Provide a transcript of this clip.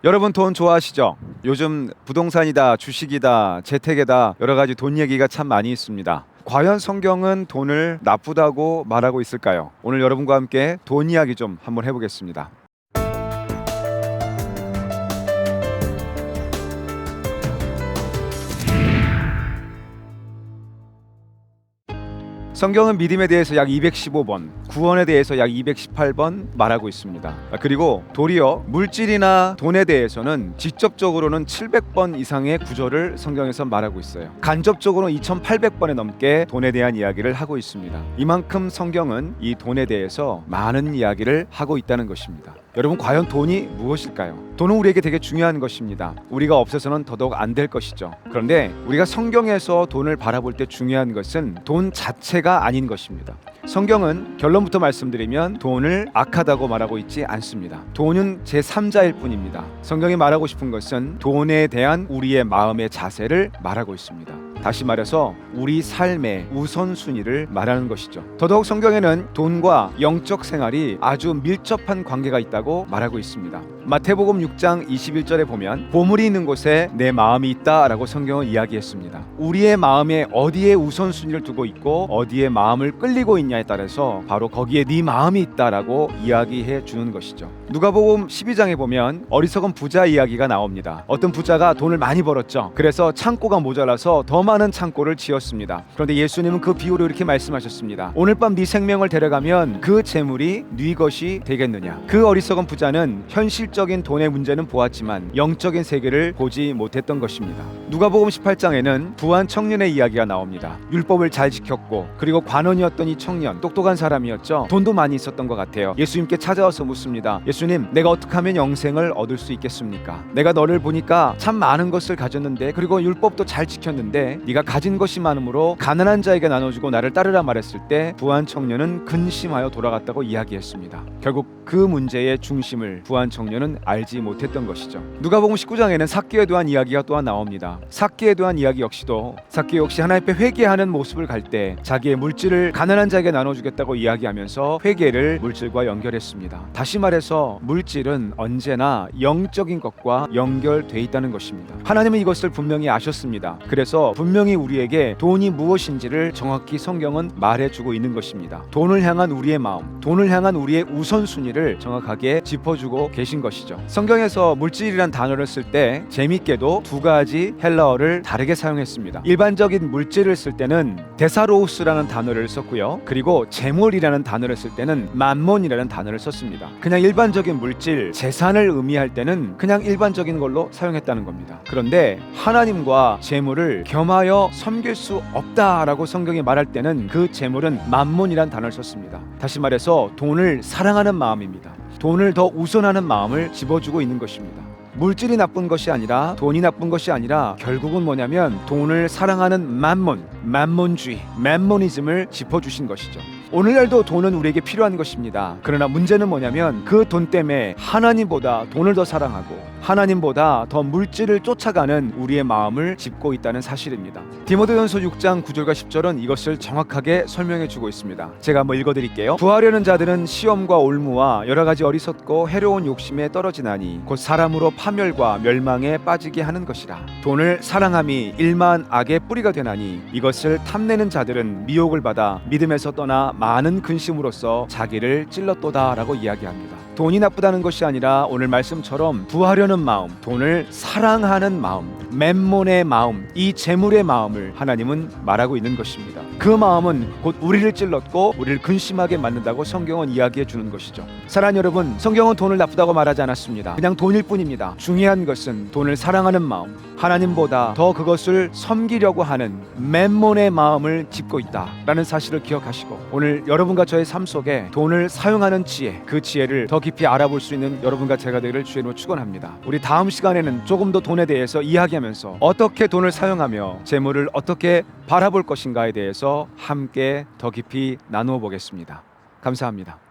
여러분 돈 좋아하시죠? 요즘 부동산이다, 주식이다, 재테크다 여러 가지 돈 얘기가 참 많이 있습니다. 과연 성경은 돈을 나쁘다고 말하고 있을까요? 오늘 여러분과 함께 돈 이야기 좀 한번 해보겠습니다. 성경은 믿음에 대해서 약 215번, 구원에 대해서 약 218번 말하고 있습니다. 그리고 도리어 물질이나 돈에 대해서는 직접적으로는 700번 이상의 구절을 성경에서 말하고 있어요. 간접적으로는 2800번에 넘게 돈에 대한 이야기를 하고 있습니다. 이만큼 성경은 이 돈에 대해서 많은 이야기를 하고 있다는 것입니다. 여러분, 과연 돈이 무엇일까요? 돈은 우리에게 되게 중요한 것입니다. 우리가 없어서는 더더욱 안 될 것이죠. 그런데 우리가 성경에서 돈을 바라볼 때 중요한 것은 돈 자체가 아닌 것입니다. 성경은 결론부터 말씀드리면 돈을 악하다고 말하고 있지 않습니다. 돈은 제3자일 뿐입니다. 성경이 말하고 싶은 것은 돈에 대한 우리의 마음의 자세를 말하고 있습니다. 다시 말해서 우리 삶의 우선순위를 말하는 것이죠. 더더욱 성경에는 돈과 영적 생활이 아주 밀접한 관계가 있다고 말하고 있습니다. 마태복음 6장 21절에 보면 보물이 있는 곳에 내 마음이 있다라고 성경은 이야기했습니다. 우리의 마음에 어디에 우선순위를 두고 있고 어디에 마음을 끌리고 있냐에 따라서 바로 거기에 네 마음이 있다라고 이야기해 주는 것이죠. 누가복음 12장에 보면 어리석은 부자 이야기가 나옵니다. 어떤 부자가 돈을 많이 벌었죠. 그래서 창고가 모자라서 더 많은 창고를 지었습니다. 그런데 예수님은 그 비유로 이렇게 말씀하셨습니다. 오늘 밤 네 생명을 데려가면 그 재물이 네 것이 되겠느냐. 그 어리석은 부자는 현실적인 돈의 문제는 보았지만 영적인 세계를 보지 못했던 것입니다. 누가복음 18장에는 부한 청년의 이야기가 나옵니다. 율법을 잘 지켰고 그리고 관원이었던 이 청년, 똑똑한 사람이었죠. 돈도 많이 있었던 것 같아요. 예수님께 찾아와서 묻습니다. 예수님, 내가 어떻게 하면 영생을 얻을 수 있겠습니까? 내가 너를 보니까 참 많은 것을 가졌는데 그리고 율법도 잘 지켰는데 네가 가진 것이 많으므로 가난한 자에게 나눠주고 나를 따르라 말했을 때 부한 청년은 근심하여 돌아갔다고 이야기했습니다. 결국 그 문제의 중심을 부한 청년은 알지 못했던 것이죠. 누가복음 19장에는 삭개에 대한 이야기가 또한 나옵니다. 삭개에 대한 이야기 삭개 역시 하나님 앞에 회개하는 모습을 갈 때 자기의 물질을 가난한 자에게 나눠주겠다고 이야기하면서 회개를 물질과 연결했습니다. 다시 말해서 물질은 언제나 영적인 것과 연결돼 있다는 것입니다. 하나님은 이것을 분명히 아셨습니다. 그래서 분명히 우리에게 돈이 무엇인지를 정확히 성경은 말해주고 있는 것입니다. 돈을 향한 우리의 마음, 돈을 향한 우리의 우선순위를 정확하게 짚어주고 계신 것이죠. 성경에서 물질이란 단어를 쓸 때 재밌게도 두 가지 헬라어를 다르게 사용했습니다. 일반적인 물질을 쓸 때는 데사로우스라는 단어를 썼고요. 그리고 재물이라는 단어를 쓸 때는 맘몬이라는 단어를 썼습니다. 그냥 일반적인 물질, 재산을 의미할 때는 그냥 일반적인 걸로 사용했다는 겁니다. 그런데 하나님과 재물을 겸하여 섬길 수 없다라고 성경이 말할 때는 그 재물은 맘몬이란 단어를 썼습니다. 다시 말해서 돈을 사랑하는 마음입니다. 돈을 더 우선하는 마음을 집어주고 있는 것입니다. 물질이 나쁜 것이 아니라 돈이 나쁜 것이 아니라 결국은 뭐냐면 돈을 사랑하는 맘몬주의, 맘모니즘을 짚어주신 것이죠. 오늘날도 돈은 우리에게 필요한 것입니다. 그러나 문제는 뭐냐면 그 돈 때문에 하나님보다 돈을 더 사랑하고 하나님보다 더 물질을 쫓아가는 우리의 마음을 짚고 있다는 사실입니다. 디모데전서 6장 9절과 10절은 이것을 정확하게 설명해 주고 있습니다. 제가 한번 읽어드릴게요. 구하려는 자들은 시험과 올무와 여러 가지 어리석고 해로운 욕심에 떨어지나니 곧 사람으로 파멸과 멸망에 빠지게 하는 것이라. 돈을 사랑함이 일만 악의 뿌리가 되나니 이것을 탐내는 자들은 미혹을 받아 믿음에서 떠나 많은 근심으로써 자기를 찔렀도다라고 이야기합니다. 돈이 나쁘다는 것이 아니라 오늘 말씀처럼 부하려는 마음, 돈을 사랑하는 마음, 맴몬의 마음, 이 재물의 마음을 하나님은 말하고 있는 것입니다. 그 마음은 곧 우리를 찔렀고 우리를 근심하게 만든다고 성경은 이야기해 주는 것이죠. 사랑하는 여러분, 성경은 돈을 나쁘다고 말하지 않았습니다. 그냥 돈일 뿐입니다. 중요한 것은 돈을 사랑하는 마음, 하나님보다 더 그것을 섬기려고 하는 맴몬의 마음을 짚고 있다라는 사실을 기억하시고 오늘 여러분과 저의 삶 속에 돈을 사용하는 지혜, 그 지혜를 더 깊이 알아볼 수 있는 여러분과 제가 되기를 주의 이름으로 축원합니다. 우리 다음 시간에는 조금 더 돈에 대해서 이야기하면서 어떻게 돈을 사용하며 재물을 어떻게 바라볼 것인가에 대해서 함께 더 깊이 나누어 보겠습니다. 감사합니다.